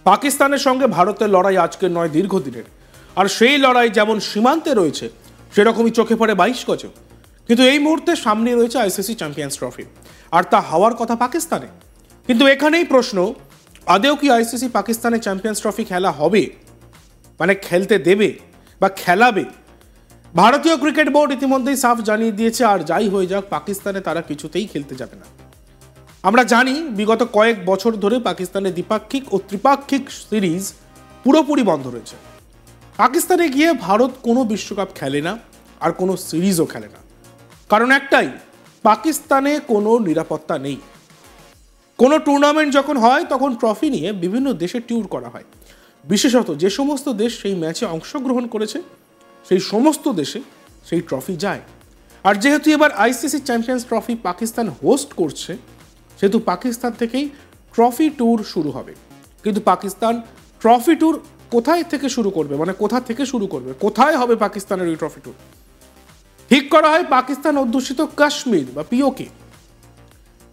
পাকিস্তানের সঙ্গে ভারতের লড়াই আজকের নয়, দীর্ঘদিনের। আর সেই লড়াই যেমন সীমান্তে রয়েছে সেরকমই চোখে পড়ে 22 গজে। কিন্তু এই মুহূর্তে সামনে রয়েছে আইসিসি চ্যাম্পিয়ন্স ট্রফি, আর তা হওয়ার কথা পাকিস্তানে। কিন্তু এখানেই প্রশ্ন, আদেও কি আইসিসি পাকিস্তানে চ্যাম্পিয়ন্স ট্রফি খেলা হবে, মানে খেলতে দেবে বা খেলাবে? ভারতীয় ক্রিকেট বোর্ড ইতিমধ্যেই সাফ জানিয়ে দিয়েছে, আর যাই হয়ে যাক পাকিস্তানে তারা কিছুতেই খেলতে যাবে না। আমরা জানি বিগত কয়েক বছর ধরে পাকিস্তানের দ্বিপাক্ষিক ও ত্রিপাক্ষিক সিরিজ পুরোপুরি বন্ধ রয়েছে। পাকিস্তানে গিয়ে ভারত কোনো বিশ্বকাপ খেলে না, আর কোনো সিরিজও খেলে না। কারণ একটাই, পাকিস্তানে কোনো নিরাপত্তা নেই। কোনো টুর্নামেন্ট যখন হয় তখন ট্রফি নিয়ে বিভিন্ন দেশে ট্যুর করা হয়। বিশেষত যে সমস্ত দেশ সেই ম্যাচে অংশগ্রহণ করেছে সেই সমস্ত দেশে সেই ট্রফি যায়। আর যেহেতু এবার ICC champions trophy Pakistan host করছে, সেহেতু পাকিস্তান থেকেই ট্রফি ট্যুর শুরু হবে। কিন্তু পাকিস্তান ট্রফি ট্যুর কোথায় থেকে শুরু করবে, মানে কোথা থেকে শুরু করবে, কোথায় হবে পাকিস্তানের ওই ট্রফি ট্যুর? ঠিক করা হয় পাকিস্তান অধ্যুষিত কাশ্মীর বা পিওকে,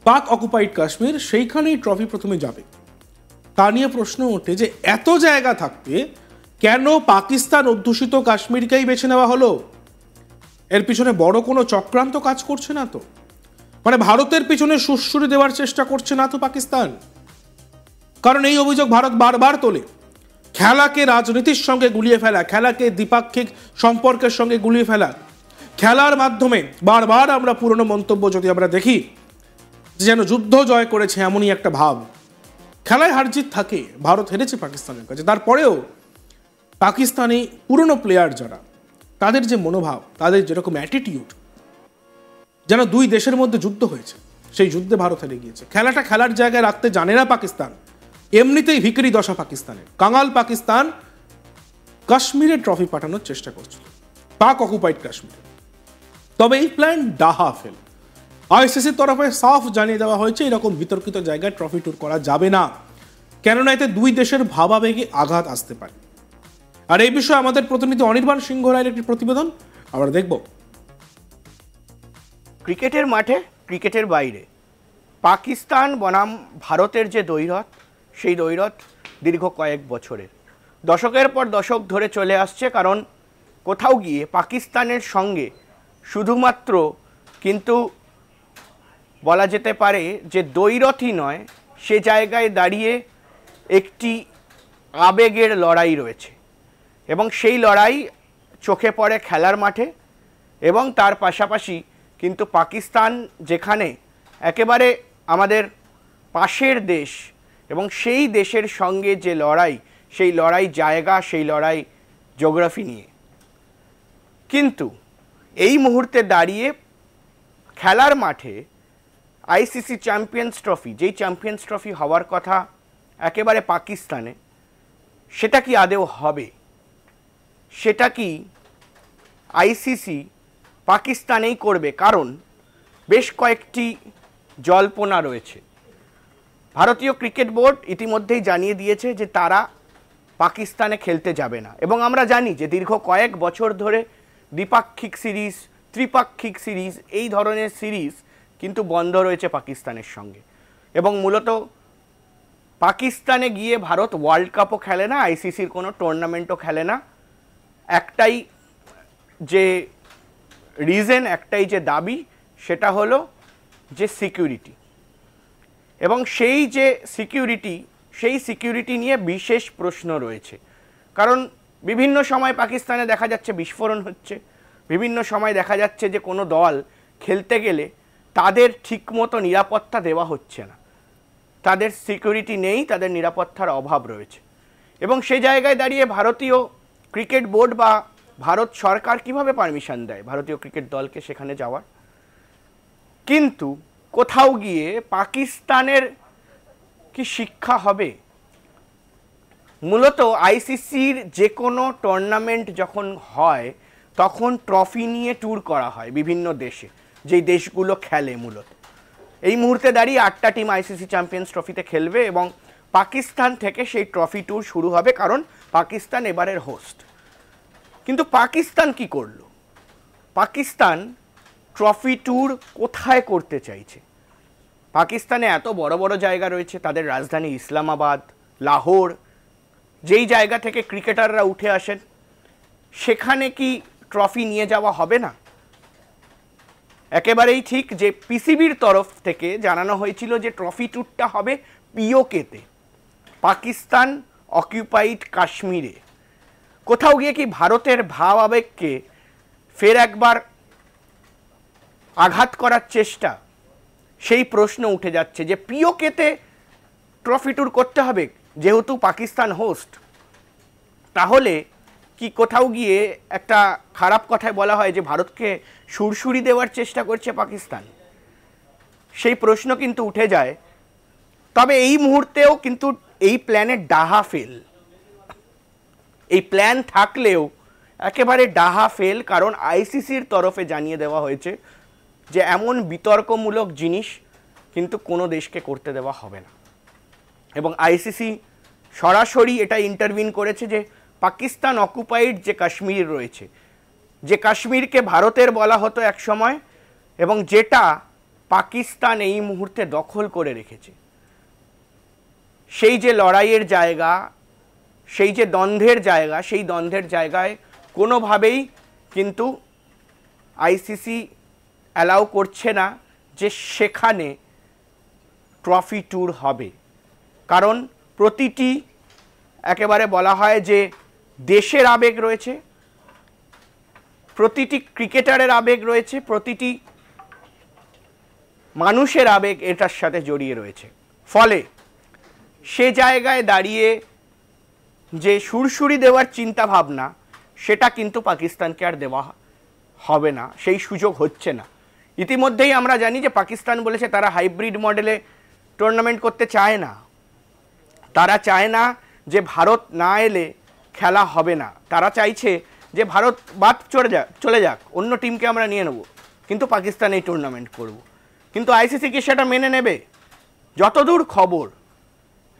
পাক অকুপাইড কাশ্মীর, সেইখানেই ট্রফি প্রথমে যাবে। তা নিয়ে প্রশ্ন ওঠে যে এত জায়গা থাকতে কেন পাকিস্তান অধ্যুষিত কাশ্মীরকেই বেছে নেওয়া হলো? এর পিছনে বড় কোনো চক্রান্ত কাজ করছে না তো? মানে ভারতের পিছনে সুড়সুড়ি দেওয়ার চেষ্টা করছে না তো পাকিস্তান? কারণ এই অভিযোগ ভারত বারবার তোলে, খেলাকে রাজনীতির সঙ্গে গুলিয়ে ফেলা, খেলাকে দ্বিপাক্ষিক সম্পর্কের সঙ্গে গুলিয়ে ফেলা। খেলার মাধ্যমে বারবার আমরা পুরনো মন্তব্য যদি আমরা দেখি, যেন যুদ্ধ জয় করেছে এমনই একটা ভাব। খেলায় হারজিত থাকে, ভারত হেরেছে পাকিস্তানের কাছে, তারপরেও পাকিস্তানি পুরনো প্লেয়ার যারা, তাদের যে মনোভাব, তাদের যেরকম অ্যাটিটিউড, যেন দুই দেশের মধ্যে যুদ্ধ হয়েছে, সেই যুদ্ধে ভারত হেরে গিয়েছে। খেলাটা খেলার জায়গায় রাখতে জানে না পাকিস্তান। এমনিতেই ভিখারি দশা পাকিস্তানের। কাঙাল পাকিস্তান কাশ্মীরে ট্রফি পাঠানোর চেষ্টা করছিল, পাক অকুপাইড কাশ্মীরে। তবে এই প্ল্যান ডাহা ফেল। আইসিসির তরফে সাফ জানিয়ে দেওয়া হয়েছে এরকম বিতর্কিত জায়গায় ট্রফি ট্যুর করা যাবে না, কেননা এতে দুই দেশের ভাবাবেগে আঘাত আসতে পারে। আর এই বিষয়ে আমাদের প্রতিনিধি অনির্বাণ সিংহ রায়ের একটি প্রতিবেদন আমরা দেখব। ক্রিকেটের মাঠে, ক্রিকেটের বাইরে পাকিস্তান বনাম ভারতের যে দ্বৈরথ, সেই দ্বৈরথ দীর্ঘ কয়েক বছরের, দশকের পর দশক ধরে চলে আসছে। কারণ কোথাও গিয়ে পাকিস্তানের সঙ্গে শুধুমাত্র কিন্তু বলা যেতে পারে যে দ্বৈরথই নয়, সে জায়গায় দাঁড়িয়ে একটি আবেগের লড়াই রয়েছে, এবং সেই লড়াই চোখে পড়ে খেলার মাঠে। এবং তার পাশাপাশি কিন্তু পাকিস্তান যেখানে একেবারে আমাদের পাশের দেশ, এবং সেই দেশের সঙ্গে যে লড়াই, সেই লড়াই জায়গা, সেই লড়াই জিওগ্রাফি নিয়ে। কিন্তু এই মুহূর্তে দাঁড়িয়ে খেলার মাঠে আইসিসি চ্যাম্পিয়ন্স ট্রফি, যেই চ্যাম্পিয়ন্স ট্রফি হওয়ার কথা একেবারে পাকিস্তানে, সেটা কি আদেও হবে? সেটা কি আইসিসি পাকিস্তানেই করবে? কারণ বেশ কয়েকটি জল্পনা রয়েছে। ভারতীয় ক্রিকেট বোর্ড ইতিমধ্যেই জানিয়ে দিয়েছে যে তারা পাকিস্তানে খেলতে যাবে না। এবং আমরা জানি যে দীর্ঘ কয়েক বছর ধরে দ্বিপাক্ষিক সিরিজ, ত্রিপাক্ষিক সিরিজ, এই ধরনের সিরিজ কিন্তু বন্ধ রয়েছে পাকিস্তানের সঙ্গে। এবং মূলত পাকিস্তানে গিয়ে ভারত ওয়ার্ল্ড কাপও খেলে না, আইসিসির কোনো টুর্নামেন্টও খেলে না। একটাই যে রিজন, একটাই যে দাবি, সেটা হলো যে সিকিউরিটি। এবং সেই যে সিকিউরিটি, সেই সিকিউরিটি নিয়ে বিশেষ প্রশ্ন রয়েছে। কারণ বিভিন্ন সময় পাকিস্তানে দেখা যাচ্ছে বিস্ফোরণ হচ্ছে, বিভিন্ন সময় দেখা যাচ্ছে যে কোনো দল খেলতে গেলে তাদের ঠিকমতো নিরাপত্তা দেওয়া হচ্ছে না, তাদের সিকিউরিটি নেই, তাদের নিরাপত্তার অভাব রয়েছে। এবং সেই জায়গায় দাঁড়িয়ে ভারতীয় ক্রিকেট বোর্ড বা ভারত সরকার কিভাবে পারমিশন দেয় ভারতীয় ক্রিকেট দলকে সেখানে যাওয়ার? কিন্তু কোথাও গিয়ে পাকিস্তানের কি শিক্ষা হবে? মূলত আইসিসির যে কোনো টুর্নামেন্ট যখন হয় তখন ট্রফি নিয়ে ট্যুর করা হয় বিভিন্ন দেশে, যেই দেশগুলো খেলে। মূলত এই মুহূর্তে দাঁড়িয়ে 8টা টিম আইসিসি চ্যাম্পিয়ন্স ট্রফিতে খেলবে, এবং পাকিস্তান থেকে সেই ট্রফি ট্যুর শুরু হবে, কারণ পাকিস্তান এবারের হোস্ট। কিন্তু পাকিস্তান কি করলো? পাকিস্তান ট্রফি ট্যুর কোথায় করতে চাইছে? পাকিস্তানে এত বড় বড় জায়গা রয়েছে, তাদের রাজধানী ইসলামাবাদ, লাহোর, যেই জায়গা থেকে ক্রিকেটাররা উঠে আসেন সেখানে কি ট্রফি নিয়ে যাওয়া হবে না? একেবারেই ঠিক যে পিসিবির তরফ থেকে জানানো হয়েছিল যে ট্রফি ট্যুরটা হবে পিওকেতে, পাকিস্তান অকুপাইড কাশ্মীরে। কোথাও গিয়ে কি ভারতের ভাব আবেগকে ফের একবার আঘাত করার চেষ্টা, সেই প্রশ্ন উঠে যাচ্ছে যে পিওকেতে ট্রফি ট্যুর করতে হবে যেহেতু পাকিস্তান হোস্ট। তাহলে কি কোথাও গিয়ে একটা খারাপ কথায় বলা হয় যে ভারতকে সুরসুরি দেওয়ার চেষ্টা করছে পাকিস্তান? সেই প্রশ্ন কিন্তু উঠে যায়। তবে এই মুহূর্তেও কিন্তু এই প্ল্যানের ডাহা ফেল। এই প্ল্যান থাকলেও একেবারে ডাহা ফেল, কারণ আইসিসির তরফে জানিয়ে দেওয়া হয়েছে যে এমন বিতর্কমূলক জিনিস কিন্তু কোনো দেশকে করতে দেওয়া হবে না। এবং আইসিসি সরাসরি এটা ইন্টারভিন করেছে যে পাকিস্তান অকুপাইড যে কাশ্মীর রয়েছে, যে কাশ্মীরকে ভারতের বলা হতো এক সময় এবং যেটা পাকিস্তান এই মুহূর্তে দখল করে রেখেছে, সেই যে লড়াইয়ের জায়গা, সেই যে দ্বন্দ্বের জায়গা, সেই দ্বন্দ্বের জায়গায় কোনোভাবেই কিন্তু আইসিসি অ্যালাউ করছে না যে সেখানে ট্রফি ট্যুর হবে। কারণ প্রতিটি একেবারে বলা হয় যে দেশের আবেগ রয়েছে, প্রতিটি ক্রিকেটারের আবেগ রয়েছে, প্রতিটি মানুষের আবেগ এটার সাথে জড়িয়ে রয়েছে। ফলে সে জায়গায় দাঁড়িয়ে যে সুরসুরি দেওয়ার চিন্তা ভাবনা, সেটা কিন্তু পাকিস্তানকে আর দেওয়া হবে না, সেই সুযোগ হচ্ছে না। ইতিমধ্যেই আমরা জানি যে পাকিস্তান বলেছে তারা হাইব্রিড মডেলে টুর্নামেন্ট করতে চায় না। তারা চায় না যে ভারত না এলে খেলা হবে না, তারা চাইছে যে ভারত বাদ চলে যাক, অন্য টিমকে আমরা নিয়ে নেব, কিন্তু পাকিস্তান এই টুর্নামেন্ট করব। কিন্তু আইসিসি কি সেটা মেনে নেবে? যতদূর খবর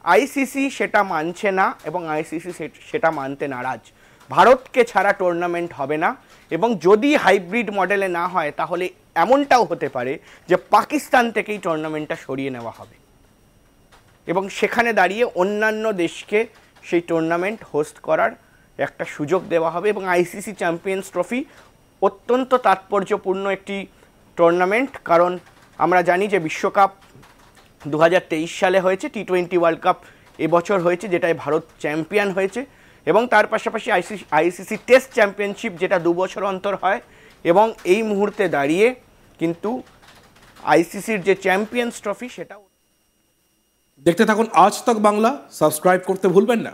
আইসিসি সেটা মানছে না এবং আইসিসি সেটা মানতে নারাজ। ভারতকে ছাড়া টুর্নামেন্ট হবে না, এবং যদি হাইব্রিড মডেলে না হয় তাহলে এমনটাও হতে পারে যে পাকিস্তান থেকেই টুর্নামেন্টটা সরিয়ে নেওয়া হবে এবং সেখানে দাঁড়িয়ে অন্যান্য দেশকে সেই টুর্নামেন্ট হোস্ট করার একটা সুযোগ দেওয়া হবে। এবং আইসিসি চ্যাম্পিয়ন্স ট্রফি অত্যন্ত তাৎপর্যপূর্ণ একটি টুর্নামেন্ট, কারণ আমরা জানি যে বিশ্বকাপ 2023 সালে হয়েছে, টি-20 ওয়ার্ল্ড কাপ এবছর হয়েছে যেটায় ভারত চ্যাম্পিয়ন হয়েছে, এবং তার পাশাপাশি আইসিসি টেস্ট চ্যাম্পিয়নশিপ যেটা 2 বছর অন্তর হয়। এবং এই মুহূর্তে দাঁড়িয়ে কিন্তু আইসিসির যে চ্যাম্পিয়ন্স ট্রফি সেটাও। দেখতে থাকুন আজ তক বাংলা, সাবস্ক্রাইব করতে ভুলবেন না।